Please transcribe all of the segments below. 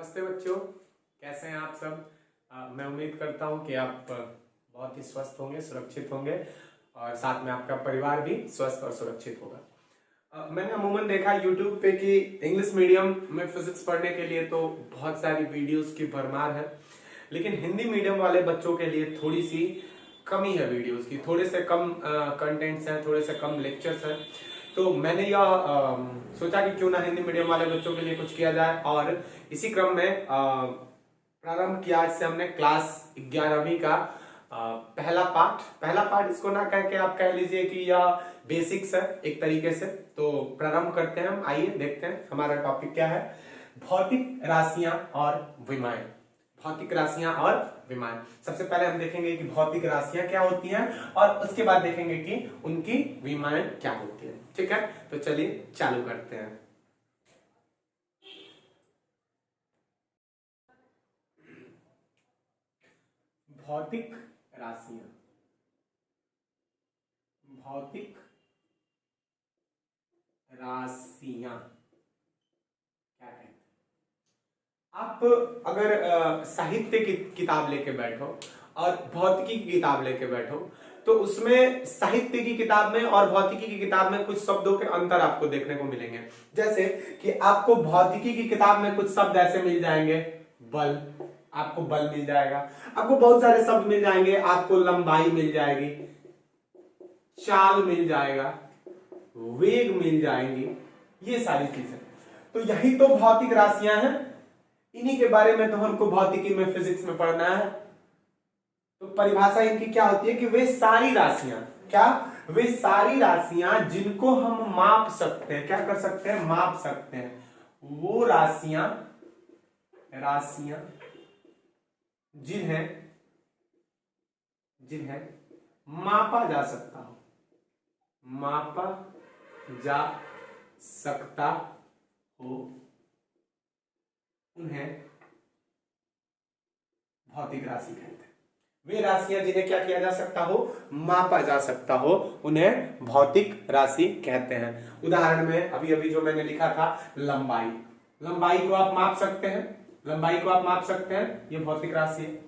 नमस्ते बच्चों, कैसे हैं आप सब। मैं उम्मीद करता हूं कि आप बहुत ही स्वस्थ होंगे, सुरक्षित होंगे और साथ में आपका परिवार भी स्वस्थ और सुरक्षित होगा। मैंने अमूमन देखा YouTube पे कि इंग्लिश मीडियम में फिजिक्स पढ़ने के लिए तो बहुत सारी वीडियोस की भरमार है, लेकिन हिंदी मीडियम वाले बच्चों के लिए थोड़ी सी कमी है वीडियोस की, थोड़े से कम कंटेंट्स हैं, थोड़े से कम लेक्चर्स हैं। तो मैंने यह सोचा कि क्यों ना हिंदी मीडियम वाले बच्चों के लिए कुछ किया जाए और इसी क्रम में प्रारंभ किया। आज से हमने क्लास 11वीं का पहला पार्ट इसको ना कह के आप कह लीजिए कि यह बेसिक्स है एक तरीके से। तो प्रारंभ करते हैं हम, आइए देखते हैं हमारा टॉपिक क्या है। भौतिक राशियां और विमाएं। भौतिक राशियां और विमाएं। सबसे पहले हम देखेंगे कि भौतिक राशियां क्या होती हैं और उसके बाद देखेंगे कि उनकी विमाएं क्या होती हैं। ठीक है, तो चलिए चालू करते हैं। भौतिक राशियां। भौतिक राशियां क्या कहते हैं? आप अगर साहित्य की किताब लेके बैठो और भौतिकी की किताब लेके बैठो तो उसमें साहित्य की किताब में और भौतिकी की किताब में कुछ शब्दों के अंतर आपको देखने को मिलेंगे। जैसे कि आपको भौतिकी की किताब में कुछ शब्द ऐसे मिल जाएंगे, बल, आपको बल मिल जाएगा, आपको बहुत सारे शब्द मिल जाएंगे, आपको लंबाई मिल जाएगी, चाल मिल जाएगा, वेग मिल जाएंगी, ये सारी चीजें। तो यही तो भौतिक राशियां हैं, इन्हीं के बारे में तो हमको भौतिकी में, फिजिक्स में पढ़ना है। तो परिभाषा इनकी क्या होती है कि वे सारी राशियां, क्या, वे सारी राशियां जिनको हम माप सकते हैं, क्या कर सकते हैं, माप सकते हैं, वो राशियां जिन्हें मापा जा सकता हो, मापा जा सकता हो, उन्हें भौतिक राशि कहते हैं। वे राशियां जिन्हें क्या किया जा सकता हो, मापा जा सकता हो, उन्हें भौतिक राशि कहते हैं। उदाहरण में अभी अभी जो मैंने लिखा था, लंबाई, लंबाई को आप माप सकते हैं, लंबाई को आप माप सकते हैं, ये भौतिक राशि है।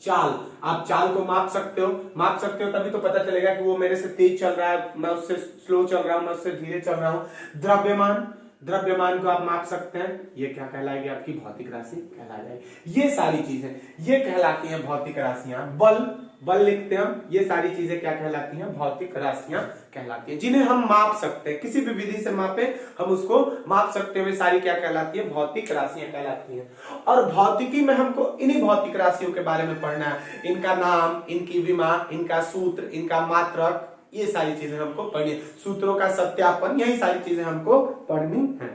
चाल, आप चाल को माप सकते हो तभी तो पता चलेगा कि वो मेरे से तेज चल रहा है, मैं उससे स्लो चल रहा हूं, मैं उससे धीरे चल रहा हूं। द्रव्यमान को आप माप सकते हैं, ये क्या कहलाएगी, आपकी भौतिक राशि कहला जाएगी। ये सारी चीजें ये कहलाती हैं भौतिक राशियां। बल लिखते हैं हम, ये सारी चीजें क्या कहलाती हैं, भौतिक राशियां कहलाती हैं, जिन्हें हम माप सकते हैं, किसी भी विधि से मापे हम उसको माप सकते हैं, वे सारी क्या कहलाती है, भौतिक राशियां कहलाती हैं। और भौतिकी में हमको इन्हीं भौतिक राशियों के बारे में पढ़ना है, इनका नाम, इनकी विमा, इनका सूत्र, इनका मात्रक, ये सारी चीजें हमको पढ़नी है, सूत्रों का सत्यापन, यही सारी चीजें हमको पढ़नी है।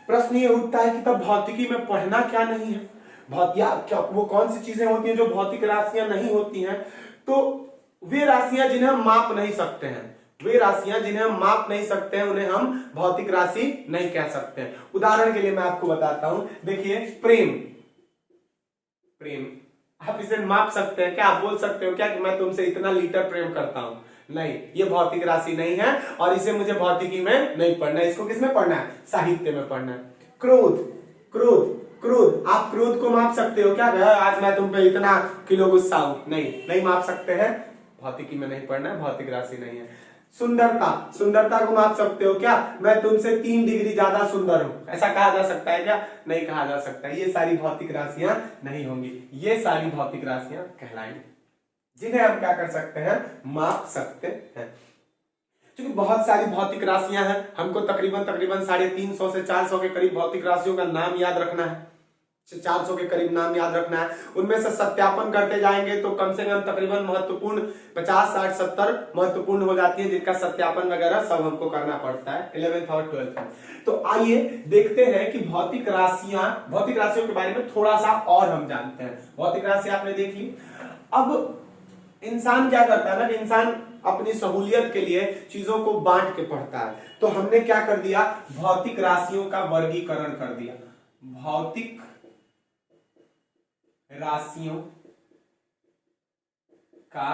प्रश्न ये उठता है कि तब भौतिकी में पढ़ना क्या नहीं है, क्या वो कौन सी चीजें होती हैं जो भौतिक राशियां नहीं होती हैं? तो वे राशियां जिन्हें हम माप नहीं सकते हैं, वे राशियां जिन्हें हम माप नहीं सकते हैं, उन्हें हम भौतिक राशि नहीं कह सकते हैं। उदाहरण के लिए मैं आपको बताता हूं, देखिए प्रेम आप इसे माप सकते हैं क्या? आप बोल सकते हो क्या कि मैं तुमसे इतना लीटर प्रेम करता हूं? नहीं, ये भौतिक राशि नहीं है और इसे मुझे भौतिकी में नहीं पढ़ना है, इसको किसमें पढ़ना है, साहित्य में पढ़ना है। क्रोध, आप क्रोध को माप सकते हो क्या? आज मैं तुम पे इतना किलो गुस्सा हूं, नहीं माप सकते हैं, भौतिकी में नहीं पढ़ना है, भौतिक राशि नहीं है। सुंदरता को माप सकते हो क्या? मैं तुमसे 3 डिग्री ज्यादा सुंदर हूं, ऐसा कहा जा सकता है क्या? नहीं कहा जा सकता। ये सारी भौतिक राशियां नहीं होंगी, ये सारी भौतिक राशियां कहलाएंगी, जिन्हें हम क्या कर सकते हैं, माप सकते हैं। क्योंकि बहुत सारी भौतिक राशियां हैं, हमको तकरीबन 350 से 400 के करीब भौतिक राशियों का नाम याद रखना है, 400 के करीब नाम याद रखना है। उनमें से सत्यापन करते जाएंगे तो कम से कम तकरीबन महत्वपूर्ण 50, 60, 70 महत्वपूर्ण हो जाती है, जिनका सत्यापन वगैरह सब हमको करना पड़ता है 11th और 12th में। तो आइए देखते हैं कि भौतिक राशियों के बारे में थोड़ा सा और हम जानते हैं। भौतिक राशि आपने देख ली। अब इंसान क्या करता है ना, कि इंसान अपनी सहूलियत के लिए चीजों को बांट के पढ़ता है। तो हमने क्या कर दिया, भौतिक राशियों का वर्गीकरण कर दिया। भौतिक राशियों का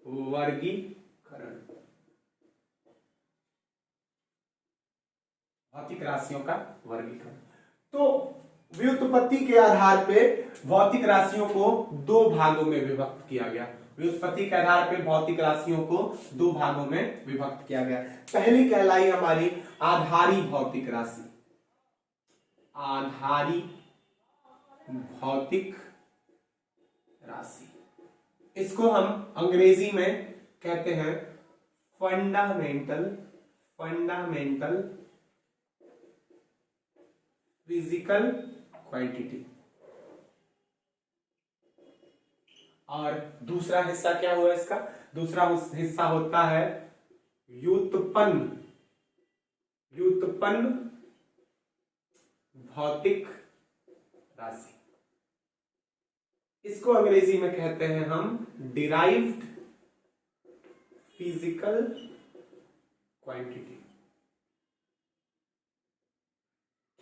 वर्गीकरण, भौतिक राशियों का वर्गीकरण। तो व्युत्पत्ति के आधार पे भौतिक राशियों को दो भागों में विभक्त किया गया। व्युत्पत्ति के आधार पे भौतिक राशियों को दो भागों में विभक्त किया गया। पहली कहलाई हमारी आधारी भौतिक राशि, आधारी भौतिक राशि। इसको हम अंग्रेजी में कहते हैं फंडामेंटल फिजिकल क्वांटिटी। और दूसरा हिस्सा क्या हुआ इसका? दूसरा हिस्सा होता है व्युत्पन्न भौतिक राशि। इसको अंग्रेजी में कहते हैं हम डिराइव्ड फिजिकल क्वांटिटी।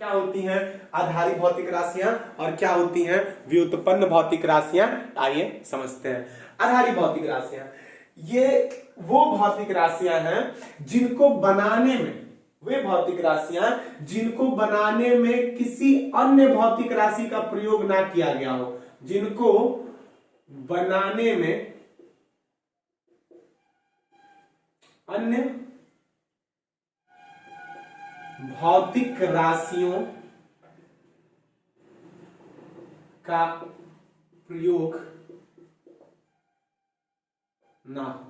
क्या होती हैं आधारी भौतिक राशियां और क्या होती हैं व्युत्पन्न भौतिक राशियां? आइए समझते हैं। आधारी भौतिक राशियां ये वो भौतिक राशियां हैं जिनको बनाने में, वे भौतिक राशियां जिनको बनाने में किसी अन्य भौतिक राशि का प्रयोग ना किया गया हो, जिनको बनाने में अन्य भौतिक राशियों का प्रयोग ना हो,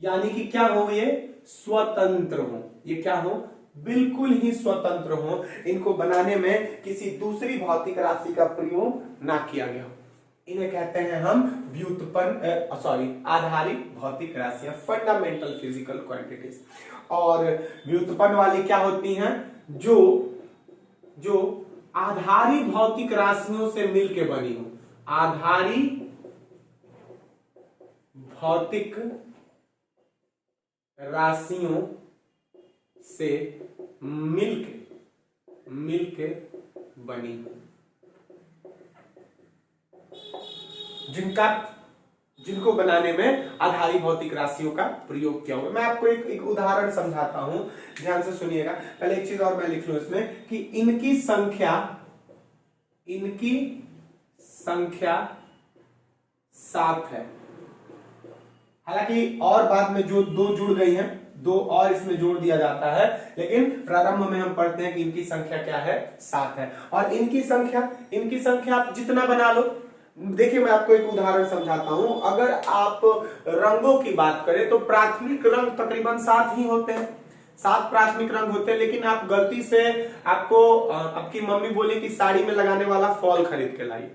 यानी कि क्या हो, ये स्वतंत्र हो। ये क्या हो? बिल्कुल ही स्वतंत्र हो। इनको बनाने में किसी दूसरी भौतिक राशि का प्रयोग ना किया गया हो। इन्हें कहते हैं हम आधारी भौतिक राशियां, फंडामेंटल फिजिकल क्वांटिटीज। और व्युत्पन्न वाली क्या होती हैं? जो आधारी भौतिक राशियों से मिलकर बनी हो। आधारी भौतिक राशियों से मिलके बनी, जिनको बनाने में आधारी भौतिक राशियों का प्रयोग किया हुआ। मैं आपको एक उदाहरण समझाता हूं, ध्यान से सुनिएगा। पहले एक चीज और मैं लिख लूं इसमें कि इनकी संख्या 7 है। हालांकि और बाद में जो दो जुड़ गई हैं, दो और इसमें जोड़ दिया जाता है, लेकिन प्रारंभ में हम पढ़ते हैं कि इनकी संख्या क्या है? 7 है। और इनकी संख्या आप जितना बना लो। देखिए मैं आपको एक उदाहरण समझाता हूं। अगर आप रंगों की बात करें तो प्राथमिक रंग तकरीबन 7 ही होते हैं। 7 प्राथमिक रंग होते हैं, लेकिन आप गलती से आपकी मम्मी बोली कि साड़ी में लगाने वाला फॉल खरीद के लाइए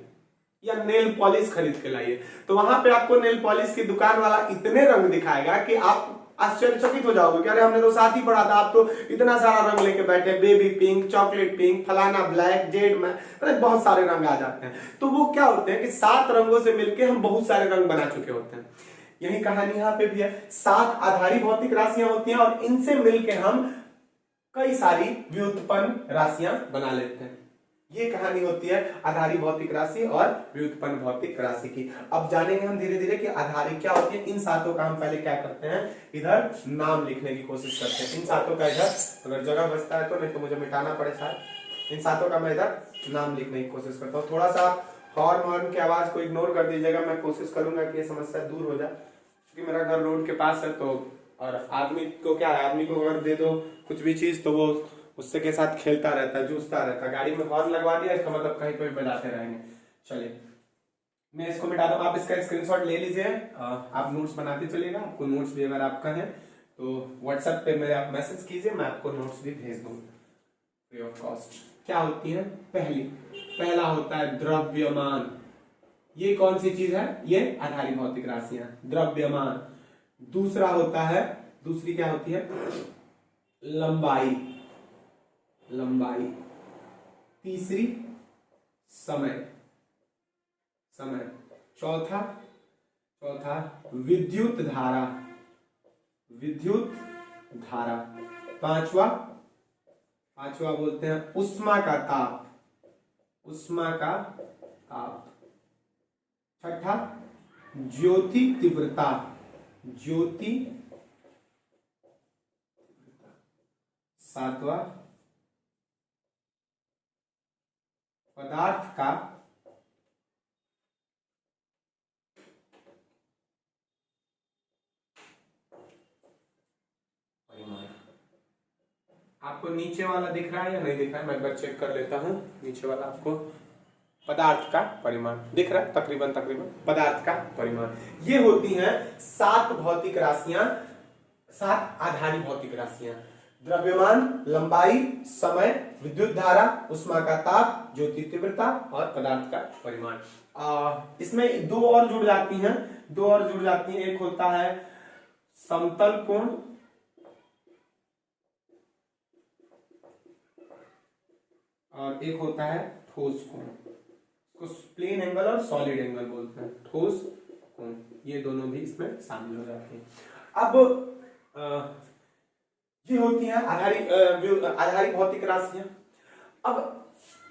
या नेल पॉलिश खरीद के लाइए, तो वहां पे आपको नेल पॉलिश की दुकान वाला इतने रंग दिखाएगा कि आप आश्चर्यचकित हो जाओगे कि अरे हमने तो 7 ही पढ़ा था, आप तो इतना सारा रंग लेके बैठे, बेबी पिंक, चॉकलेट पिंक, फलाना ब्लैक, जेड में, बहुत सारे रंग आ जाते हैं। तो वो क्या होते हैं कि 7 रंगों से मिलके हम बहुत सारे रंग बना चुके होते हैं। यही कहानी यहाँ पे भी है। 7 आधारी भौतिक राशियां होती हैं और इनसे मिलके हम कई सारी व्युत्पन्न राशियां बना लेते हैं। ये कहानी होती है आधारी भौतिक राशि और व्युत्पन्न भौतिक राशि की। अब जानेंगे हम धीरे धीरे कि आधारी क्या होती है। इन 7 का हम पहले क्या करते हैं, इधर नाम लिखने की कोशिश करते हैं। इन 7 का इधर अगर जगह बचता है तो, नहीं तो मुझे मिटाना पड़े शायद। इन 7 का मैं इधर नाम लिखने की कोशिश करता हूँ। थोड़ा सा हॉर्न की आवाज को इग्नोर कर दीजिएगा। मैं कोशिश करूंगा कि ये समस्या दूर हो जाए, क्योंकि मेरा घर रोड के पास है। तो और आदमी को क्या है, आदमी को अगर दे दो कुछ भी चीज तो वो उससे के साथ खेलता रहता है, जूझता रहता है। गाड़ी में हॉर्न लगवा दिया, इसका मतलब कहीं पे बजाते रहेंगे। चलिए मैं इसको मिटा दूं। आप इसका स्क्रीनशॉट ले लीजिए, आप नोट्स बनाते चलिएगा। आपको नोट्स भी अगर आपका है तो व्हाट्सएप पे मेरे आप मैसेज कीजिए, मैं आपको नोट्स भी भेज दूंगा फ्री ऑफ कॉस्ट। क्या होती है? पहला होता है द्रव्यमान। ये कौन सी चीज है? ये आधारी भौतिक राशियां, द्रव्यमान। दूसरा होता है, दूसरी क्या होती है? लंबाई। तीसरी समय। चौथा विद्युत धारा। पांचवा बोलते हैं उष्मा का ताप। छठा ज्योति तीव्रता। सातवां पदार्थ का परिमाण। आपको नीचे वाला दिख रहा है या नहीं दिख रहा है? मैं एक बार चेक कर लेता हूं। नीचे वाला आपको पदार्थ का परिमाण दिख रहा है? तकरीबन पदार्थ का परिमाण। ये होती हैं 7 भौतिक राशियां, 7 आधारी भौतिक राशियां। द्रव्यमान, लंबाई, समय, विद्युत धारा, ऊष्मा का ताप, ज्योति तीव्रता और पदार्थ का परिमाण। इसमें 2 और जुड़ जाती हैं, 2 और जुड़ जाती हैं। एक होता है समतल कोण और एक होता है ठोस कोण। इसको प्लेन एंगल और सॉलिड एंगल बोलते हैं, ठोस कोण। ये दोनों भी इसमें शामिल हो जाते हैं। अब ये होती हैं आधारी भौतिक राशियां। अब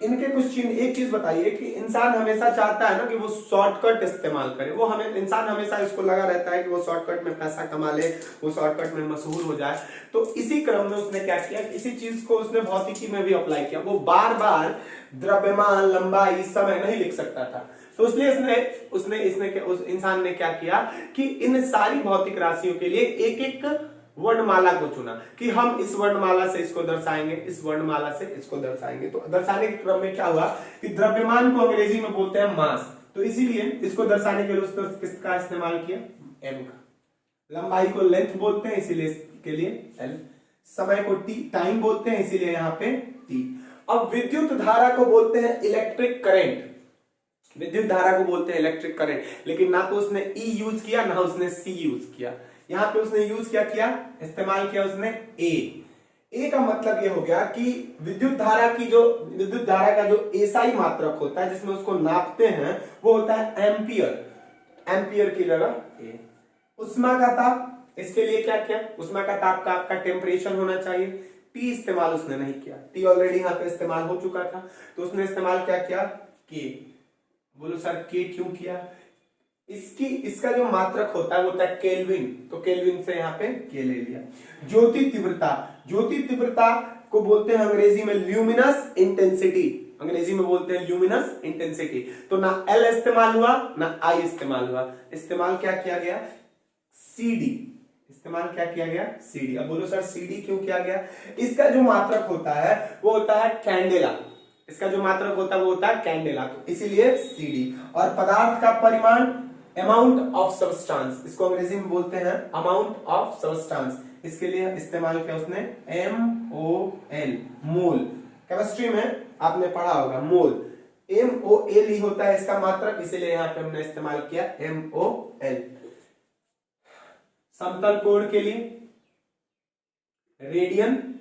इनके कुछ चिन्ह, एक चीज बताइए कि इंसान हमेशा चाहता है ना कि वो शॉर्टकट इस्तेमाल करे। वो इंसान हमेशा इसको लगा रहता है कि वो शॉर्टकट में पैसा कमा ले, वो शॉर्टकट में मशहूर हो जाए। तो इसी क्रम में उसने क्या किया, इसी चीज को उसने भौतिकी में भी अप्लाई किया। वो बार बार द्रव्यमान, लंबाई, समय नहीं लिख सकता था, तो इसलिए उस इंसान ने क्या किया कि इन सारी भौतिक राशियों के लिए एक एक वर्णमाला को चुना कि हम इस वर्णमाला से इसको दर्शाएंगे, इस वर्णमाला से इसको दर्शाएंगे। तो दर्शाने के क्रम में क्या हुआ कि द्रव्यमान को अंग्रेजी में बोलते हैं मास, तो इसीलिए इसको दर्शाने के लिए उसने किसका इस्तेमाल किया, एम का। लंबाई को लेंथ बोलते हैं, इसीलिए इसके लिए एल। समय को टी, टाइम बोलते हैं, इसीलिए यहाँ पे टी। अब विद्युत धारा को बोलते हैं इलेक्ट्रिक करंट। विद्युत धारा को बोलते हैं इलेक्ट्रिक करंट, लेकिन ना तो उसने ई यूज किया ना उसने सी यूज किया। यहां पे उसने यूज क्या किया, इस्तेमाल किया उसने ए का मतलब ये हो गया कि विद्युत धारा का जो एसआई मात्रक होता है जिसमें उसको नापते हैं वो होता है एम्पियर की जगह ए। ऊष्मा का ताप, इसके लिए क्या किया, ऊष्मा का ताप का आपका टेम्परेचर होना चाहिए। टी इस्तेमाल उसने नहीं किया, टी ऑलरेडी यहाँ पे इस्तेमाल हो चुका था, तो उसने इस्तेमाल क्या किया, के। बोलो सर के क्यों किया? इसका जो मात्रक होता है वो होता है केल्विन, तो केल्विन से यहाँ पे के ले लिया। ज्योति तीव्रता को बोलते हैं अंग्रेजी में ल्यूमिनस इंटेंसिटी, अंग्रेजी में बोलते हैं ल्यूमिनस इंटेंसिटी। तो ना एल इस्तेमाल हुआ ना आई इस्तेमाल हुआ, इस्तेमाल क्या किया गया, सीडी। इस्तेमाल क्या किया गया, सीडी। अब बोलो सर सीडी क्यों किया गया? इसका जो मात्रक होता है वो होता है कैंडेला, इसका जो मात्रक होता है वो होता है कैंडेला, तो इसीलिए सीडी। और पदार्थ का परिमाण अमाउंट ऑफ सब्सटेंस, इसको अंग्रेजी में बोलते हैं अमाउंट ऑफ सब्सटेंस। इसके लिए इस्तेमाल किया उसने MOL, मोल। केमिस्ट्री में आपने पढ़ा होगा मोल, MOL ही होता है इसका मात्रक, इसीलिए यहां पे हमने इस्तेमाल किया MOL। समतल कोण के लिए रेडियन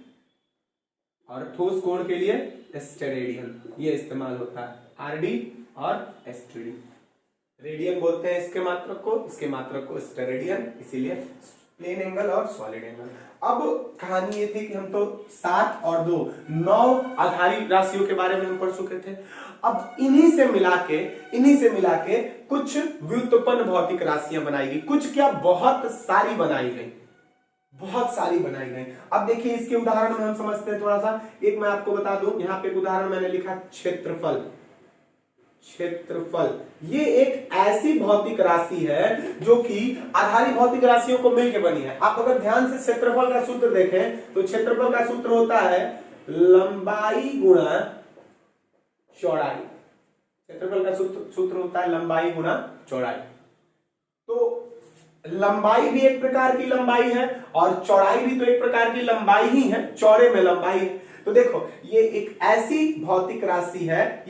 और ठोस कोण के लिए स्टेरेडियन, ये इस्तेमाल होता है RD और STD। रेडियन बोलते हैं इसके मात्रक को स्टेरेडियन, इसीलिए प्लेन एंगल और सॉलिड एंगल। अब कहानी ये थी कि हम तो 7 और 2 9 आधारी राशियों के बारे में हम पढ़ चुके थे। अब इन्हीं से मिला के कुछ व्युत्पन्न भौतिक राशियां बनाई गई, कुछ क्या बहुत सारी बनाई गई। अब देखिए इसके उदाहरण में हम समझते हैं थोड़ा सा। एक मैं आपको बता दूं, यहाँ पे एक उदाहरण मैंने लिखा क्षेत्रफल। ये एक ऐसी भौतिक राशि है जो कि आधारी भौतिक राशियों को मिलकर बनी है। आप अगर ध्यान से क्षेत्रफल का सूत्र देखें तो क्षेत्रफल का सूत्र होता है लंबाई गुणा चौड़ाई। क्षेत्रफल का सूत्र होता है लंबाई गुणा चौड़ाई। तो लंबाई भी एक प्रकार की लंबाई है और चौड़ाई भी तो एक प्रकार की लंबाई ही है, चौड़े में लंबाई है। तो देखो ये एक ऐसी भौतिक राशि है,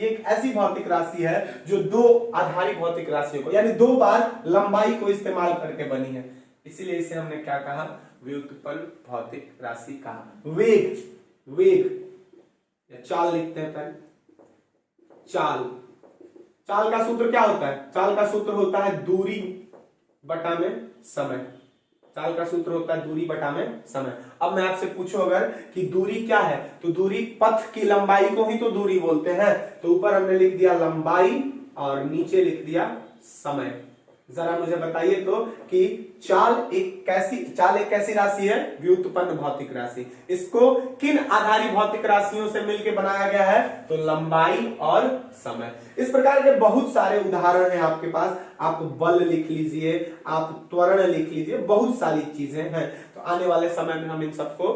जो 2 आधारी भौतिक राशियों को यानी 2 बार लंबाई को इस्तेमाल करके बनी है, इसीलिए इसे हमने क्या कहा, व्युत्पन्न भौतिक राशि कहा। वेग या चाल लिखते हैं पहले। चाल का सूत्र क्या होता है? चाल का सूत्र होता है दूरी बटा में समय। चाल का सूत्र होता है दूरी बटा में समय। अब मैं आपसे पूछूं अगर कि दूरी क्या है, तो दूरी पथ की लंबाई को ही तो दूरी बोलते हैं। तो ऊपर हमने लिख दिया लंबाई और नीचे लिख दिया समय। जरा मुझे बताइए तो कि चाल एक कैसी राशि है? व्युत्पन्न भौतिक राशि। इसको किन आधारी भौतिक राशियों से मिलकर बनाया गया है? तो लंबाई और समय। इस प्रकार के बहुत सारे उदाहरण हैं आपके पास। आप बल लिख लीजिए, आप त्वरण लिख लीजिए, बहुत सारी चीजें हैं। तो आने वाले समय में हम इन सबको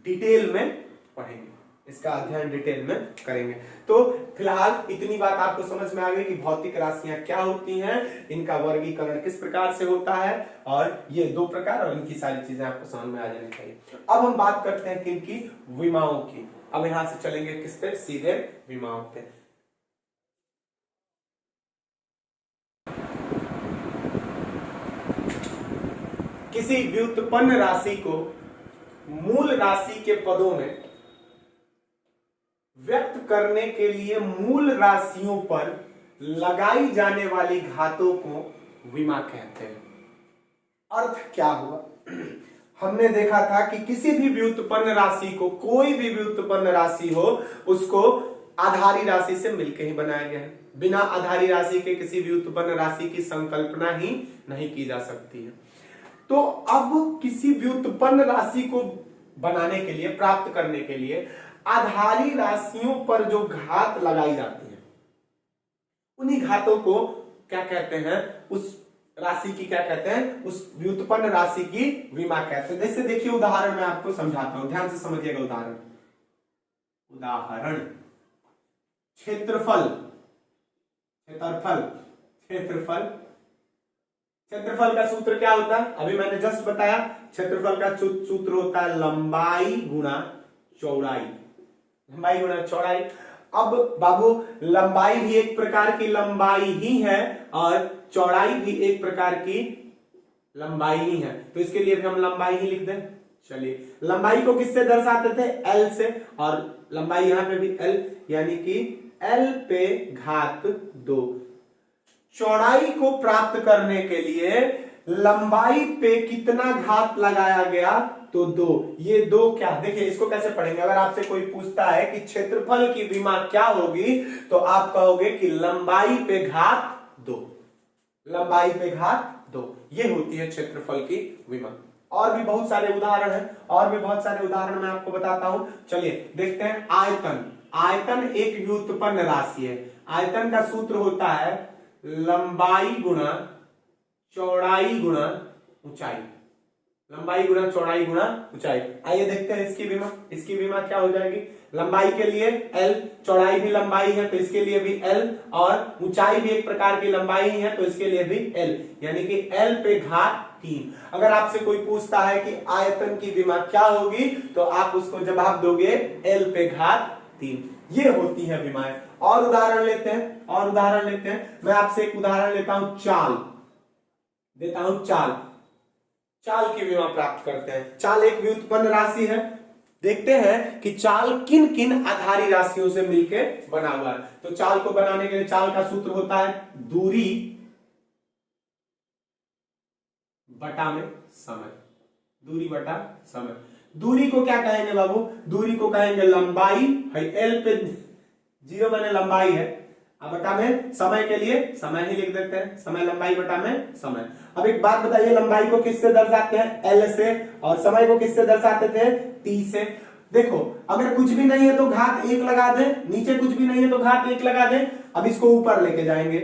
डिटेल में पढ़ेंगे, इसका अध्ययन डिटेल में करेंगे। तो फिलहाल इतनी बात आपको समझ में आ गई कि भौतिक राशियां क्या होती हैं, इनका वर्गीकरण किस प्रकार से होता है, और ये दो प्रकार, और इनकी सारी चीजें आपको समझ में आ जानी चाहिए। अब हम बात करते हैं किनकी? विमाओं की। अब यहां से चलेंगे किस पे? सीधे विमाओं पे। किसी व्युत्पन्न राशि को मूल राशि के पदों में व्यक्त करने के लिए मूल राशियों पर लगाई जाने वाली घातों को विमा कहते हैं। अर्थ क्या हुआ? हमने देखा था कि किसी भी व्युत्पन्न राशि को, कोई भी व्युत्पन्न राशि हो, उसको आधारी राशि से मिलकर ही बनाया गया है। बिना आधारी राशि के किसी व्युत्पन्न राशि की संकल्पना ही नहीं की जा सकती है। तो अब किसी व्युत्पन्न राशि को बनाने के लिए, प्राप्त करने के लिए आधारी राशियों पर जो घात लगाई जाती है, उन्हीं घातों को क्या कहते हैं? उस राशि की क्या कहते हैं? उस व्युत्पन्न राशि की विमा कहते हैं। जैसे देखिए, उदाहरण मैं आपको समझाता हूं, ध्यान से समझिएगा। उदाहरण क्षेत्रफल। क्षेत्रफल का सूत्र क्या होता है? अभी मैंने जस्ट बताया, क्षेत्रफल का सूत्र होता है लंबाई गुणा चौड़ाई। लंबाई गुणा चौड़ाई। अब बाबू, लंबाई भी एक प्रकार की लंबाई ही है और चौड़ाई भी एक प्रकार की लंबाई ही है, तो इसके लिए भी हम लंबाई ही लिख दें। चलिए, लंबाई को किससे दर्शाते थे? L से, और लंबाई यहां पे भी L, यानी कि L पे घात 2। चौड़ाई को प्राप्त करने के लिए लंबाई पे कितना घात लगाया गया? तो 2। ये 2 क्या? देखिए, इसको कैसे पढ़ेंगे? अगर आपसे कोई पूछता है कि क्षेत्रफल की विमा क्या होगी, तो आप कहोगे कि लंबाई पे घात 2। लंबाई पे घात 2, ये होती है क्षेत्रफल की विमा। और भी बहुत सारे उदाहरण हैं, और भी बहुत सारे उदाहरण मैं आपको बताता हूं। चलिए देखते हैं। आयतन। आयतन एक व्युत्पन्न राशि है। आयतन का सूत्र होता है लंबाई गुणा चौड़ाई गुणा ऊंचाई। लंबाई गुणा चौड़ाई गुणा ऊंचाई। आइए देखते हैं इसकी विमा। इसकी विमा क्या हो जाएगी? लंबाई के लिए L, चौड़ाई भी लंबाई है तो इसके लिए भी L, और ऊंचाई भी एक प्रकार की लंबाई है तो इसके लिए भी L, यानी कि L पे घात 3। अगर आपसे कोई पूछता है कि आयतन की विमा क्या होगी, तो आप उसको जवाब दोगे L पे घात 3। ये होती है विमाएं। और उदाहरण लेते हैं। मैं आपसे एक उदाहरण लेता हूं, चाल देता हूं। चाल की विमा प्राप्त करते हैं। चाल एक व्युत्पन्न राशि है। देखते हैं कि चाल किन किन आधारी राशियों से मिलकर बना हुआ है। तो चाल को बनाने के लिए चाल का सूत्र होता है दूरी बटा में समय। दूरी बटा समय। दूरी को क्या कहेंगे बाबू? दूरी को कहेंगे लंबाई है। L पे 0 मैंने लंबाई है, अब बटा में समय के लिए समय ही लिख देते हैं। समय लंबाई बटा में समय। अब एक बात बताइए, लंबाई को किससे दर्शाते हैं? L से, और समय को किससे दर्शाते थे? T से। देखो, अगर कुछ भी नहीं है तो घात 1 लगा दें, नीचे कुछ भी नहीं है तो घात 1 लगा दें। अब इसको ऊपर लेके जाएंगे,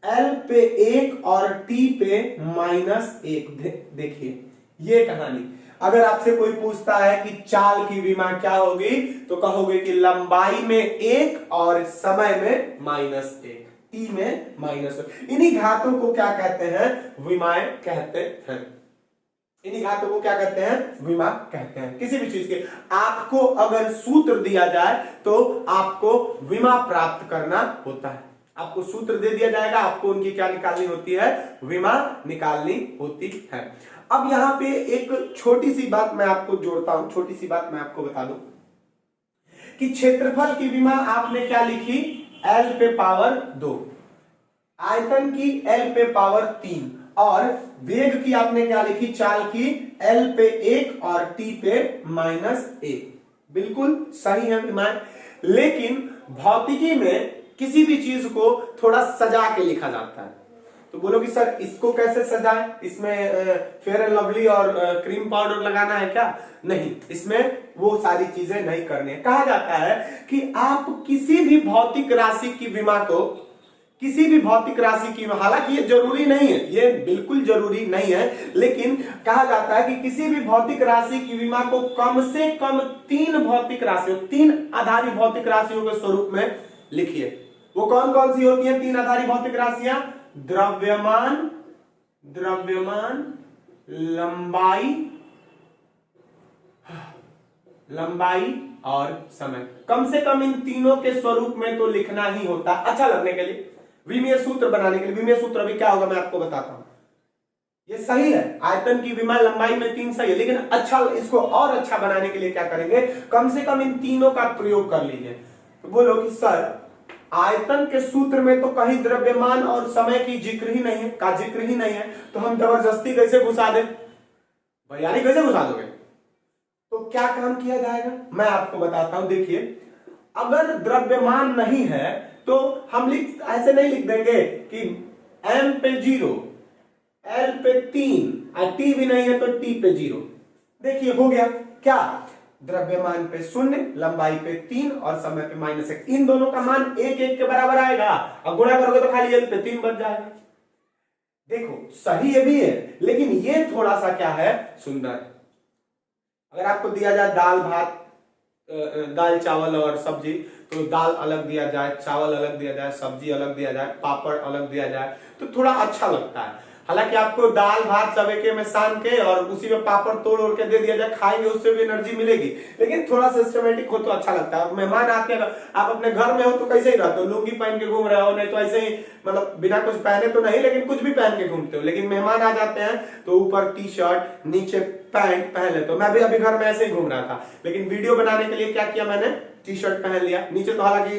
L पे 1 और T पे -1। देखिए ये कहानी। अगर आपसे कोई पूछता है कि चाल की विमा क्या होगी, तो कहोगे कि लंबाई में 1 और समय में -1, T में -1। इन्हीं घातों को क्या कहते हैं? विमाएं कहते हैं। इन्हीं घातों को क्या कहते हैं? विमा कहते हैं। किसी भी चीज के आपको अगर सूत्र दिया जाए तो आपको विमा प्राप्त करना होता है। आपको सूत्र दे दिया जाएगा, आपको उनकी क्या निकालनी होती है? विमा निकालनी होती है। अब यहां पे एक छोटी सी बात मैं आपको जोड़ता हूं, छोटी सी बात मैं आपको बता दूं कि क्षेत्रफल की विमा आपने क्या लिखी? L पे पावर 2, आयतन की L पे पावर 3, और वेग की आपने क्या लिखी? चाल की L पे 1 और T पे -1। बिल्कुल सही है विमाएं। लेकिन भौतिकी में किसी भी चीज को थोड़ा सजा के लिखा जाता है। तो तो बोलो कि सर इसको कैसे सजाएं, इसमें फेयर एंड लवली और क्रीम पाउडर लगाना है क्या? नहीं, इसमें वो सारी चीजें नहीं करनी है। कहा जाता है कि आप किसी भी भौतिक राशि की विमा को, किसी भी भौतिक राशि की, हालांकि ये जरूरी नहीं है, ये बिल्कुल जरूरी नहीं है, लेकिन कहा जाता है कि किसी भी भौतिक राशि की विमा को कम से कम 3 भौतिक राशियों, 3 आधारी भौतिक राशियों के स्वरूप में लिखिए। वो कौन कौन सी होती हैं 3 आधारी भौतिक राशियां? द्रव्यमान, लंबाई और समय। कम से कम इन तीनों के स्वरूप में तो लिखना ही होता, अच्छा लगने के लिए, विमीय सूत्र बनाने के लिए। विमीय सूत्र अभी क्या होगा मैं आपको बताता हूं। ये सही है, आयतन की विमा लंबाई में 3 सही है, लेकिन अच्छा, इसको और अच्छा बनाने के लिए क्या करेंगे, कम से कम इन तीनों का प्रयोग कर लीजिए। तो बोलो कि सर आयतन के सूत्र में तो कहीं द्रव्यमान और समय की जिक्र ही नहीं है, का जिक्र ही नहीं है, तो हम जबरदस्ती कैसे घुसा दें? वैज्ञानिक कैसे घुसा दोगे? तो क्या काम किया जाएगा मैं आपको बताता हूं। देखिए, अगर द्रव्यमान नहीं है तो हम ऐसे नहीं लिख देंगे कि m पे 0, l पे 3 और t भी नहीं है तो t पे 0। देखिए हो गया क्या, द्रव्यमान पे 0, लंबाई पे 3 और समय पे -1। इन दोनों का मान 1 1 के बराबर आएगा और गुणा करोगे तो खाली l पे 3 बच जाएगा। देखो सही ये भी है, लेकिन ये थोड़ा सा क्या है, सुंदर। अगर आपको दिया जाए दाल भात, दाल चावल और सब्जी, तो दाल अलग दिया जाए, चावल अलग दिया जाए, सब्जी अलग दिया जाए, पापड़ अलग दिया जाए, तो थोड़ा अच्छा लगता है। हालांकि आपको दाल भात सब एक में सान के और उसी में पापड़ तोड़ के दे दिया जाए, खाएंगे उससे भी एनर्जी मिलेगी, लेकिन थोड़ा सिस्टमेटिक हो तो अच्छा लगता है। मेहमान आते हैं, आप अपने घर में हो तो कैसे ही रहते हो, लुंगी पहन के घूम रहे हो, नहीं तो ऐसे ही मतलब बिना कुछ पहने तो नहीं, लेकिन कुछ भी पहन के घूमते हो। लेकिन मेहमान आ जाते हैं तो ऊपर टी शर्ट नीचे पैंट पहन लेते हो। मैं भी अभी घर में ऐसे ही घूम रहा था, लेकिन वीडियो बनाने के लिए क्या किया मैंने, टी शर्ट पहन लिया, नीचे तो हालांकि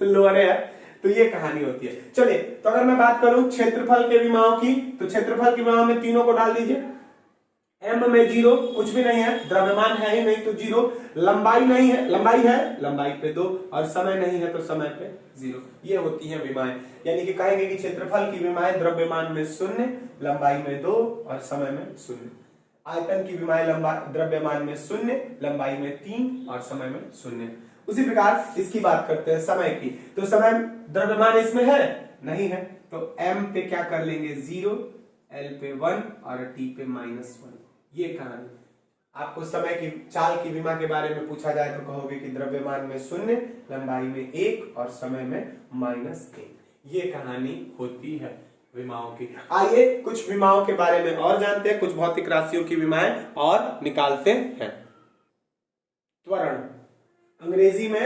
लोअरे है। तो ये कहानी होती है। चलिए, तो अगर मैं बात करूं क्षेत्रफल के विमाओं की, तो क्षेत्रफल की विमाओं में तीनों को डाल दीजिए। m में 0 कुछ भी नहीं है, द्रव्यमान है ही नहीं तो 0, लंबाई नहीं है, लंबाई है, लंबाई पे 2 और समय नहीं है तो समय पे 0। ये होती हैं विमाएं। यानी कि कहेंगे कि क्षेत्रफल की विमाएं द्रव्यमान में 0, लंबाई में 2 और समय में 0। आयतन की विमाएं द्रव्यमान में 0, लंबाई में 3 और समय में 0। उसी प्रकार इसकी बात करते हैं समय की, तो समय द्रव्यमान इसमें है नहीं है, तो m पे क्या कर लेंगे 0, l पे 1 और t पे -1। ये कहानी। आपको समय की चाल की विमा के बारे में पूछा जाए तो कहोगे कि द्रव्यमान में 0, लंबाई में 1 और समय में -1। ये कहानी होती है विमाओं की। आइए कुछ विमाओं के बारे में और जानते हैं, कुछ भौतिक राशियों की विमाएं और निकालते हैं। त्वरण, अंग्रेजी में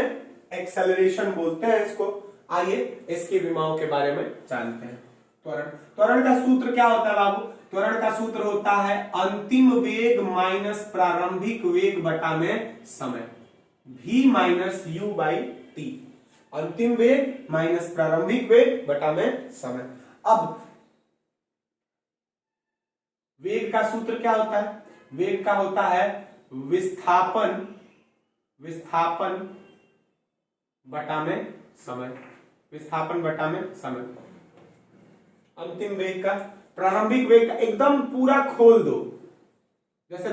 एक्सेलरेशन बोलते हैं इसको। आइए इसकी विमाओं के बारे में जानते हैं। त्वरण का सूत्र क्या होता है बाबू? त्वरण का सूत्र होता है अंतिम वेग माइनस प्रारंभिक वेग बटा में समय, v minus u by T. अंतिम वेग माइनस प्रारंभिक वेग बटा में समय। अब वेग का सूत्र क्या होता है? वेग का होता है विस्थापन बटा में समय, विस्थापन बटा में समय। अंतिम वेग का, प्रारंभिक वेग का एकदम पूरा खोल दो, जैसे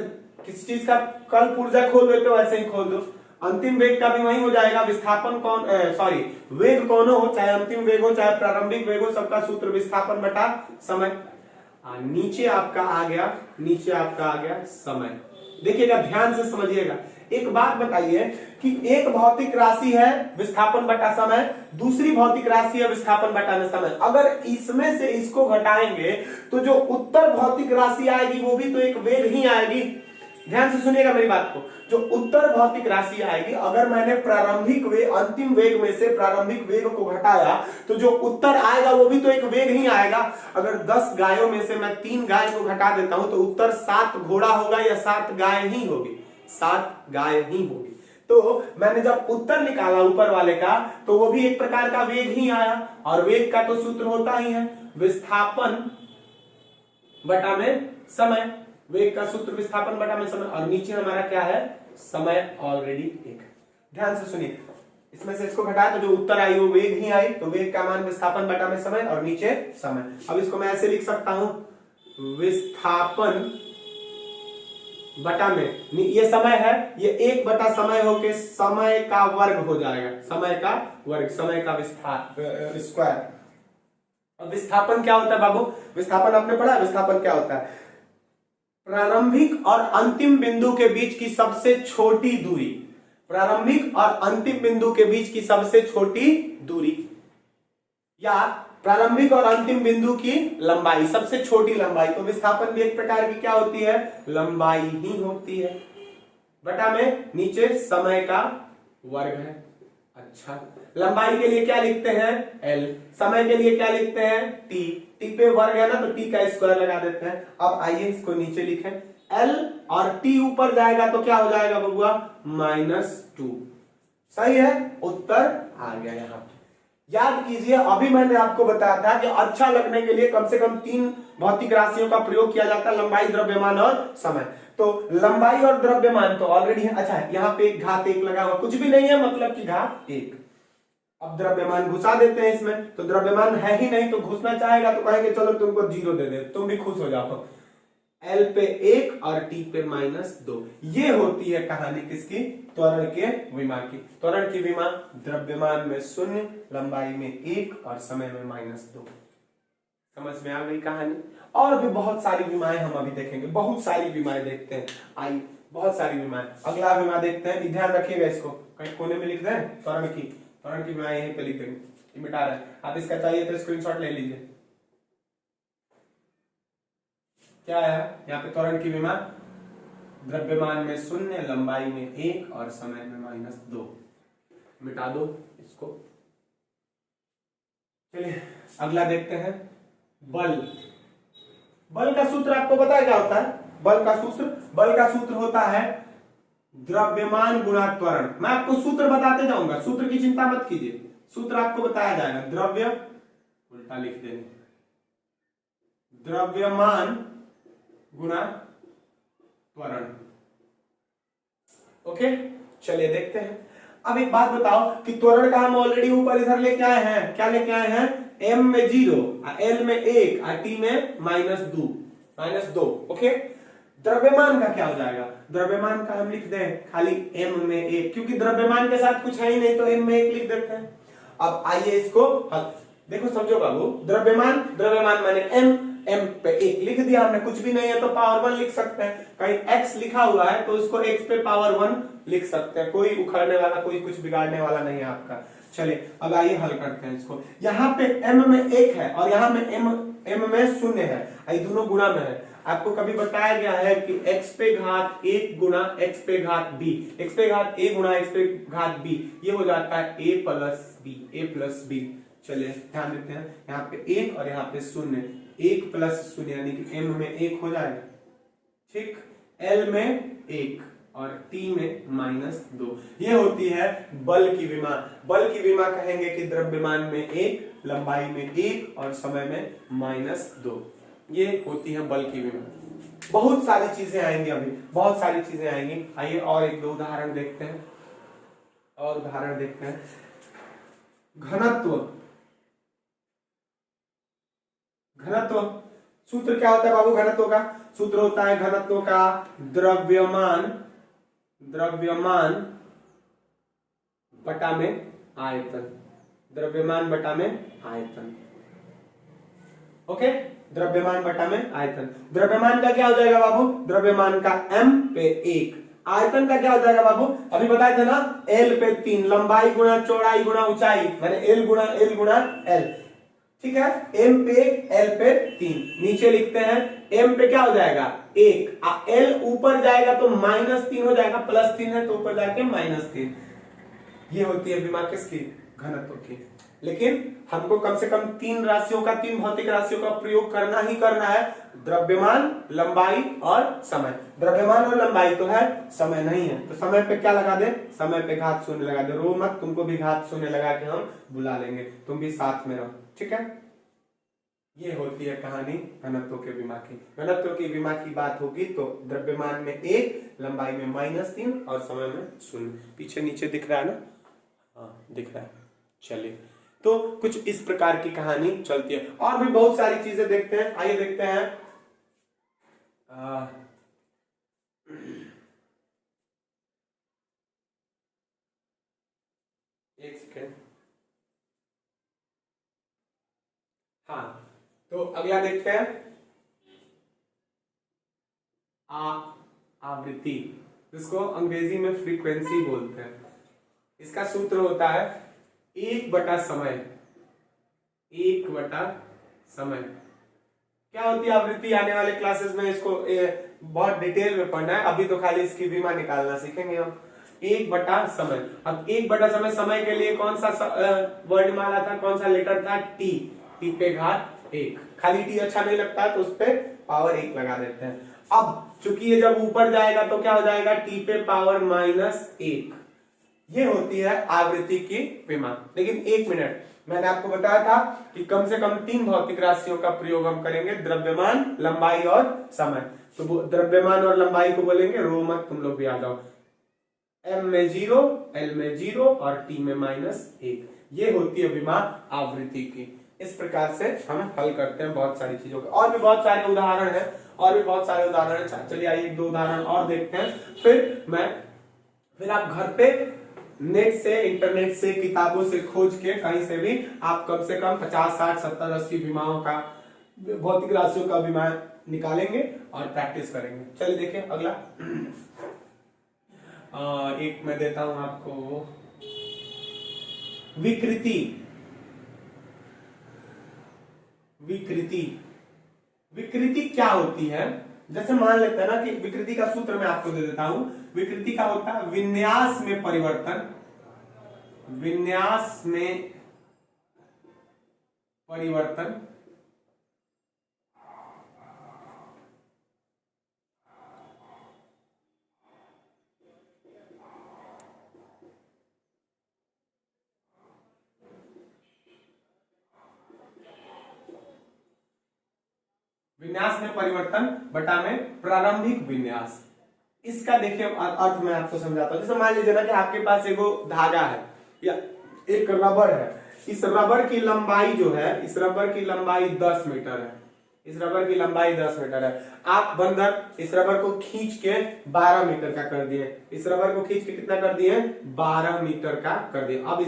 किसी चीज का कल पुर्जा खोल देते हो वैसे ही खोल दो। अंतिम वेग का भी वही हो जाएगा, विस्थापन वेग कौन हो, चाहे अंतिम वेग हो चाहे प्रारंभिक वेग हो, सबका सूत्र विस्थापन बटा समय। नीचे आपका आ गया समय। देखिएगा ध्यान से समझिएगा। एक बात बताइए कि एक भौतिक राशि है विस्थापन बटा समय, दूसरी भौतिक राशि है विस्थापन बटा में समय। अगर इसमें से इसको घटाएंगे तो जो उत्तर भौतिक राशि आएगी वो भी तो एक वेग ही आएगी। ध्यान से सुनिएगा मेरी बात को। जो उत्तर भौतिक राशि आएगी, अगर मैंने प्रारंभिक वेग अंतिम वेग में से प्रारंभिक वेग को घटाया तो जो उत्तर आएगा वो भी तो एक वेग ही आएगा। अगर 10 गायों में से मैं 3 गाय को घटा देता हूं तो उत्तर 7 घोड़ा होगा या 7 गाय ही होगी? 7 गाय ही होगी। तो मैंने जब उत्तर निकाला ऊपर वाले का तो वो भी एक प्रकार का वेग ही आया, और वेग का तो सूत्र होता ही है विस्थापन बटा में समय। वेग का सूत्र विस्थापन बटा में समय, और नीचे हमारा क्या है समय ऑलरेडी एक। ध्यान से सुनिए, इसमें से इसको घटाया तो जो उत्तर आई वो वेग ही आई, तो वेग का मान विस्थापन बटा में समय और नीचे समय। अब इसको मैं ऐसे लिख सकता हूं, विस्थापन बटा में, ये समय है, ये 1 बटा समय होके समय का वर्ग हो जाएगा, समय का वर्ग, समय का विस्तार स्क्वायर। अब विस्थापन क्या होता है बाबू? विस्थापन आपने पढ़ा, विस्थापन क्या होता है? प्रारंभिक और अंतिम बिंदु के बीच की सबसे छोटी दूरी, प्रारंभिक और अंतिम बिंदु के बीच की सबसे छोटी दूरी, या प्रारंभिक और अंतिम बिंदु की लंबाई, सबसे छोटी लंबाई। तो विस्थापन भी एक प्रकार की क्या होती है? लंबाई ही होती है, बटा में नीचे समय का वर्ग है। अच्छा, लंबाई के लिए क्या लिखते हैं? L, समय के लिए क्या लिखते हैं? T, T पे वर्ग है ना तो T का स्क्वायर लगा देते हैं। अब आइए इसको नीचे लिखें, L और T ऊपर जाएगा तो क्या हो जाएगा बबुआ? -2। सही है, उत्तर आ गया यहाँ पे। याद कीजिए, अभी मैंने आपको बताया था कि अच्छा लगने के लिए कम से कम 3 भौतिक राशियों का प्रयोग किया जाता है, लंबाई, द्रव्यमान और समय। तो लंबाई और द्रव्यमान तो ऑलरेडी है। अच्छा, यहाँ पे घात 1 लगा हुआ, कुछ भी नहीं है, मतलब कि घात 1। अब द्रव्यमान घुसा देते हैं इसमें, तो द्रव्यमान है ही नहीं, तो घुसना चाहेगा तो कहेंगे चलो तुमको 0 दे दे, तुम भी खुश हो जाओ। L पे 1 और T पे -2। ये होती है कहानी किसकी? त्वरण के विमा की। त्वरण की विमा द्रव्यमान में 0, लंबाई में 1 और समय में -2। समझ में आ गई कहानी? और भी बहुत सारी विमाएं हम अभी देखेंगे, बहुत सारी विमाएं देखते हैं। आई, बहुत सारी विमाएं। अगला विमा देखते हैं, ध्यान रखिएगा, इसको कहीं कोने में लिख दें, त्वरण की विमा यहीं पे लिख देंगे, मिटा रहे हैं। आप इसका चाहिए तो स्क्रीनशॉट ले लीजिए। क्या है यहाँ पे? त्वरण की विमा द्रव्यमान में 0, लंबाई में 1 और समय में -2। मिटा दो इसको। चलिए अगला देखते हैं, बल। बल का सूत्र आपको पता है क्या होता है? बल का सूत्र होता है द्रव्यमान गुणा त्वरण। मैं आपको सूत्र बताते जाऊंगा, सूत्र की चिंता मत कीजिए, सूत्र आपको बताया जाएगा। द्रव्य, उल्टा लिख देंगे, द्रव्यमान गुणा त्वरण। ओके, चलिए देखते हैं। अब एक बात बताओ कि त्वरण का हम ऑलरेडी ऊपर इधर लेके आए हैं, क्या लेके आए हैं? m में 0, L में 1 और T में -2। ओके, द्रव्यमान का क्या हो जाएगा? द्रव्यमान का हम लिख दें खाली m में 1, क्योंकि द्रव्यमान के साथ कुछ है ही नहीं तो m में 1 लिख देते हैं। अब आइए इसको देखो, समझो बाबू, द्रव्यमान माने m पे 1 लिख दिया हमने, कुछ भी नहीं है तो पावर 1 लिख सकते हैं। कहीं x लिखा हुआ है तो उसको x पे पावर 1 लिख सकते हैं, कोई उखड़ने वाला, कोई कुछ बिगाड़ने वाला नहीं है आपका। चलिए अब आइए हल करते हैं इसको। यहाँ पे m में 1 है और यहाँ में m में 0 है, ये दोनों गुणा में है। आपको कभी बताया गया है कि x पे घात 1 गुणा x पे घात b, x पे घात a गुणा x पे घात b, ये हो जाता है a प्लस b। चलिए ध्यान देते हैं, यहाँ पे 1 और यहाँ पे 0, 1 प्लस 0 यानी कि m में 1 हो जाएगा, ठीक, L में 1 और T में -2। ये होती है बल की विमा। बल की विमा कहेंगे कि द्रव्यमान में 1, लंबाई में 1 और समय में -2। ये होती है बल की विमा। बहुत सारी चीजें आएंगी, अभी बहुत सारी चीजें आएंगी। आइए और एक दो उदाहरण देखते हैं, घनत्व सूत्र क्या होता है बाबू? घनत्व का सूत्र होता है, घनत्व का द्रव्यमान बटा में आयतन, द्रव्यमान बटा में आयतन। ओके, द्रव्यमान बटा में आयतन। द्रव्यमान का क्या हो जाएगा बाबू? द्रव्यमान का m पे 1, आयतन का क्या हो जाएगा बाबू? अभी बताए थे ना, L पे 3, लंबाई गुणा चौड़ाई गुणा ऊंचाई, माने L गुणा L, ठीक है। m पे 1, L पे 3, नीचे लिखते हैं m पे क्या हो जाएगा? 1, L ऊपर जाएगा तो -3 हो जाएगा, +3 है तो ऊपर जाके -3। ये होती है विमा किसकी? घनत्व की। लेकिन हमको कम से कम 3 राशियों का, 3 भौतिक राशियों का प्रयोग करना ही करना है, द्रव्यमान, लंबाई और समय। द्रव्यमान और लंबाई तो है, समय नहीं है, तो समय पे क्या लगा दे? समय पे घात 0 लगा दे। रो मत, तुमको भी घात 0 लगा के हम बुला लेंगे, तुम भी साथ में रहो, ठीक है। ये होती है कहानी घनत्व के विमा की। घनत्व की विमा की बात होगी तो द्रव्यमान में 1, लंबाई में -3 और समय में 0। पीछे नीचे दिख रहा है ना, हाँ दिख रहा है। चलिए, तो कुछ इस प्रकार की कहानी चलती है, और भी बहुत सारी चीजें देखते हैं। आइए देखते हैं। एक सेकेंड। हाँ, तो अगला देखते हैं। आवृत्ति, जिसको अंग्रेजी में फ्रीक्वेंसी बोलते हैं। इसका सूत्र होता है 1/समय। 1/समय क्या होती है आवृत्ति? आने वाले क्लासेस में इसको बहुत डिटेल में पढ़ना है, अभी तो खाली इसकी विमा निकालना सीखेंगे हम। 1/समय। अब 1/समय, समय के लिए कौन सा वर्णमाला था, कौन सा लेटर था? टी। टी पे घात 1। खाली टी अच्छा नहीं लगता तो उस पे पावर 1 लगा देते हैं। अब चूंकि ये जब ऊपर जाएगा तो क्या हो जाएगा? टी पे पावर -1। ये होती है आवृत्ति की विमा। लेकिन 1 मिनट, मैंने आपको बताया था कि कम से कम 3 भौतिक राशियों का प्रयोग हम करेंगे, द्रव्यमान, लंबाई और समय। तो द्रव्यमान और लंबाई को बोलेंगे रो मत, तुम लोग भी आ जाओ। m में 0, l में 0 और t में -1। ये होती है विमा आवृत्ति की। इस प्रकार से हम हल करते हैं बहुत सारी चीजों को। और भी बहुत सारे उदाहरण है, और भी बहुत सारे उदाहरण है। चलिए आइए 1-2 उदाहरण और देखते हैं, फिर आप घर पे नेट से, इंटरनेट से, किताबों से खोज के कहीं से भी आप कम से कम 50, 60, 70, 80 विमाओं का, भौतिक राशियों का विमा निकालेंगे और प्रैक्टिस करेंगे। चलिए देखिए अगला। एक मैं देता हूं आपको, विकृति। विकृति विकृति क्या होती है? जैसे मान लेते हैं ना कि विकृति का सूत्र मैं आपको दे देता हूं। विकृति का होता है विन्यास में परिवर्तन। विन्यास में परिवर्तन विन्यास में परिवर्तन बटा में प्रारंभिक विन्यास। इसका देखिए अर्थ मैं आपको समझाता हूं। जैसे मान लीजिए ना कि आपके पास एगो धागा है या एक रबर है। इस रबर की लंबाई जो है, इस रबर की लंबाई 10 मीटर है। इस रबर की लंबाई 10 मीटर है। आप बंदर इस रबर को खींच के 12 मीटर का कर दिए। इस रबर को खींच के कितना कर दिए? 12 मीटर का कर दिए। अब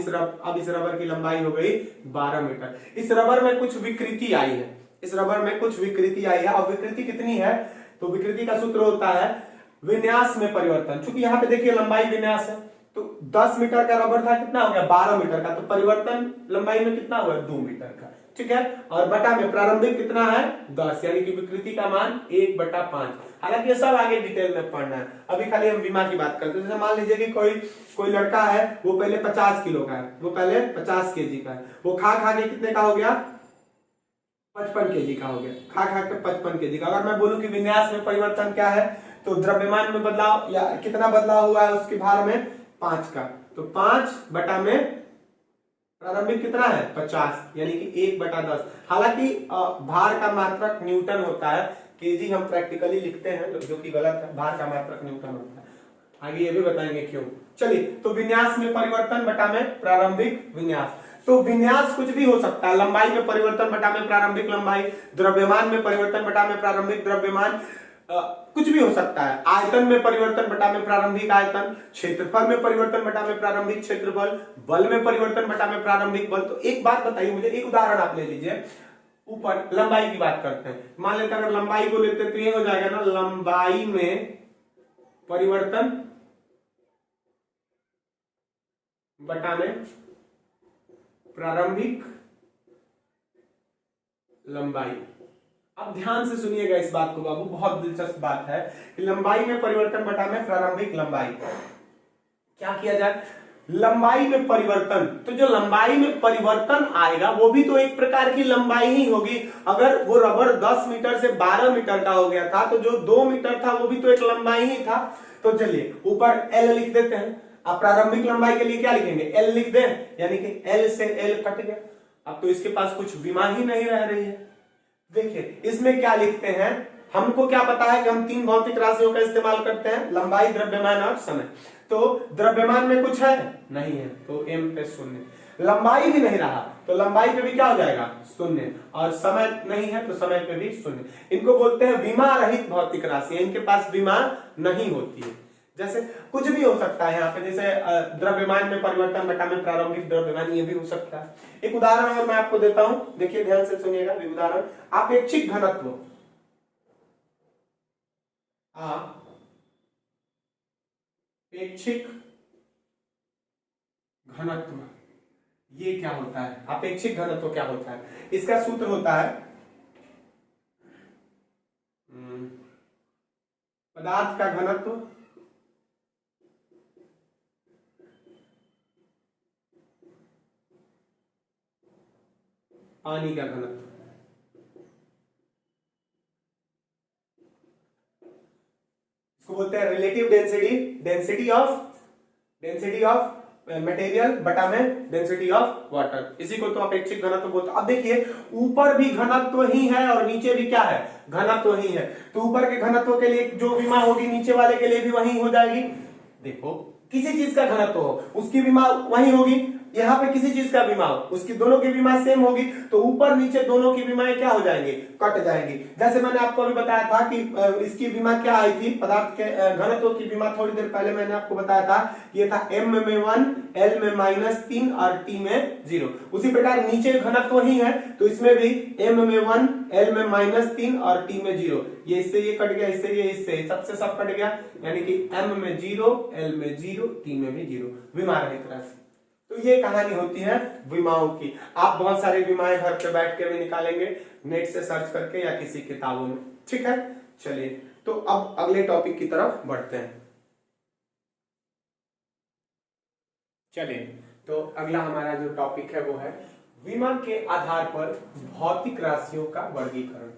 इस रबर की लंबाई हो गई 12 मीटर। इस रबर में कुछ विकृति आई है। इस रबर में कुछ विकृति आई है। और विकृति कितनी है? तो विकृति का सूत्र होता है विन्यास में परिवर्तन। चूंकि यहाँ पे देखिए लंबाई विन्यास है, तो 10 मीटर का रबर था, कितना हो गया? 12 मीटर का। तो परिवर्तन लंबाई में कितना हुआ? 2 मीटर का। ठीक है। और बटा में प्रारंभिक कितना है? 10, यानी कि विकृति का मान 1/5। हालांकि ये सब आगे डिटेल में पढ़ना है, अभी खाली हम विमा की बात करते हैं। जैसे मान लीजिए कि कोई लड़का है, वो पहले 50 किलो का है, वो पहले 50 केजी का है। वो खा के कितने का हो गया? 55 केजी का हो गया। खा के 55 केजी का। अगर मैं बोलूं कि विन्यास में परिवर्तन क्या है, तो द्रव्यमान में बदलाव, या कितना बदलाव हुआ है उसके भार में? 5 का। तो 5 बटा में प्रारंभिक कितना है? 50, यानी कि 1/10। हालांकि भार का मात्रक न्यूटन होता है, केजी हम प्रैक्टिकली लिखते हैं जो कि गलत है। भार का मात्रक न्यूटन होता है, आगे ये भी बताएंगे क्यों। चलिए, तो विन्यास में परिवर्तन बटा में प्रारंभिक विन्यास। तो विन्यास कुछ भी हो सकता है। लंबाई में परिवर्तन बटा में प्रारंभिक लंबाई, द्रव्यमान में परिवर्तन बटा में प्रारंभिक द्रव्यमान, कुछ भी हो सकता है। आयतन में परिवर्तन बटा में प्रारंभिक आयतन, क्षेत्रफल में परिवर्तन बटा में प्रारंभिक क्षेत्रफल, बल में परिवर्तन बटा में प्रारंभिक बल। तो एक बात बताइए मुझे, एक उदाहरण आप ले लीजिए। ऊपर लंबाई की बात करते हैं। मान लेते हैं अगर लंबाई को लेते तो ये हो जाएगा ना, लंबाई में परिवर्तन बटा में प्रारंभिक लंबाई। अब ध्यान से सुनिएगा इस बात को बाबू, बहुत दिलचस्प बात है कि लंबाई में परिवर्तन बटा में प्रारंभिक लंबाई। क्या किया जाए? लंबाई में परिवर्तन, तो जो लंबाई में परिवर्तन आएगा वो भी तो एक प्रकार की लंबाई ही होगी। अगर वो रबर 10 मीटर से 12 मीटर का हो गया था, तो जो 2 मीटर था वो भी तो एक लंबाई ही था। तो चलिए ऊपर L लिख देते हैं। आप प्रारंभिक लंबाई के लिए क्या लिखेंगे? L लिख दें, यानी कि L से L कट गया। अब तो इसके पास कुछ विमा ही नहीं रह रही है। देखिए इसमें क्या लिखते हैं? हमको क्या पता है कि हम 3 भौतिक राशियों का इस्तेमाल करते हैं, लंबाई, द्रव्यमान और समय। तो द्रव्यमान में कुछ है नहीं है, तो m पे 0। लंबाई भी नहीं रहा तो लंबाई पे भी क्या हो जाएगा 0, और समय नहीं है तो समय पे भी 0। इनको बोलते हैं विमा रहित भौतिक राशि, इनके पास विमा नहीं होती है। जैसे कुछ भी हो सकता है यहाँ पे, जैसे द्रव्यमान में परिवर्तन बटा में प्रारंभिक द्रव्यमान, ये भी हो सकता है। एक उदाहरण अगर मैं आपको देता हूं, देखिए ध्यान से सुनिएगा उदाहरण। अपेक्षिक घनत्व, अपेक्षिक घनत्व, ये क्या होता है? अपेक्षिक घनत्व क्या होता है? इसका सूत्र होता है पदार्थ का घनत्व पानी का घनत्व। इसको बोलते हैं relative density, density of material बटा में डेंसिटी ऑफ वाटर, इसी को तो अपेक्षिक घनत्व बोलते हैं। अब देखिए ऊपर भी घनत्व ही है और नीचे भी क्या है, घनत्व ही है, तो ऊपर के घनत्व के लिए जो विमा होगी नीचे वाले के लिए भी वही हो जाएगी। देखो किसी चीज का घनत्व हो उसकी विमा वही होगी, यहाँ पे किसी चीज का विमा हो उसकी दोनों की विमा सेम होगी, तो ऊपर नीचे दोनों की विमाएं क्या हो जाएंगी, कट जाएंगी। जैसे मैंने आपको अभी बताया था कि इसकी विमा क्या आई थी, पदार्थ के घनत्व की विमा थोड़ी देर पहले मैंने आपको बताया था, ये था m में 1, l में -3 और t में 0। उसी प्रकार नीचे घनत्व ही है तो इसमें भी m में 1, l में -3 और t में 0। ये इससे ये कट गया, इससे ये इससे सबसे सब कट गया, यानी कि m में 0, l में 0, t में भी 0, विमा रहित राशि। तो ये कहानी होती है विमाओं की। आप बहुत सारे विमाएं घर पे बैठ के भी निकालेंगे नेट से सर्च करके या किसी किताबों में, ठीक है। चलिए तो अब अगले टॉपिक की तरफ बढ़ते हैं। चलिए तो अगला हमारा जो टॉपिक है वो है विमा के आधार पर भौतिक राशियों का वर्गीकरण।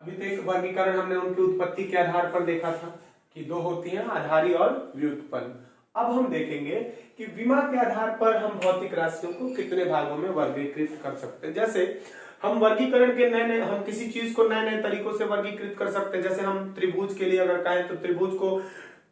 अभी तो एक वर्गीकरण हमने उनकी उत्पत्ति के आधार पर देखा था कि दो होती हैं, आधारी और व्युत्पन्न। अब हम देखेंगे कि विमा के आधार पर हम भौतिक राशियों को कितने भागों में वर्गीकृत कर सकते हैं। जैसे हम वर्गीकरण के नए हम किसी चीज को नए नए तरीकों से वर्गीकृत कर सकते हैं। जैसे हम त्रिभुज के लिए अगर कहें तो त्रिभुज को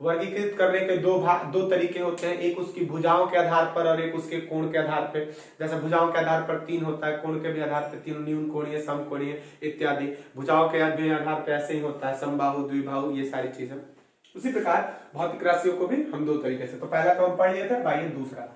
वर्गीकृत करने के दो तरीके होते हैं, एक उसकी भुजाओं के आधार पर और एक उसके कोण के आधार पर। जैसे भुजाओं के आधार पर 3 होता है, कोण के भी आधार पर 3, न्यून कोणीय, समकोणीय इत्यादि। भुजाओं के आधार पर ऐसे ही होता है, समबाहु, द्विबाहु, ये सारी चीजें। उसी प्रकार भौतिक राशियों को भी हम 2 तरीके से, तो पहला तो हम पढ़ लिए थे, आइए दूसरा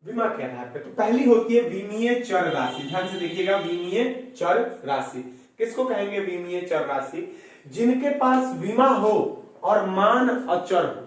विमा के आधार पे। तो पहली होती है विमीय चर राशि। ध्यान से देखिएगा, विमीय चर राशि किसको कहेंगे? विमीय चर राशि जिनके पास विमा हो और मान अचर हो।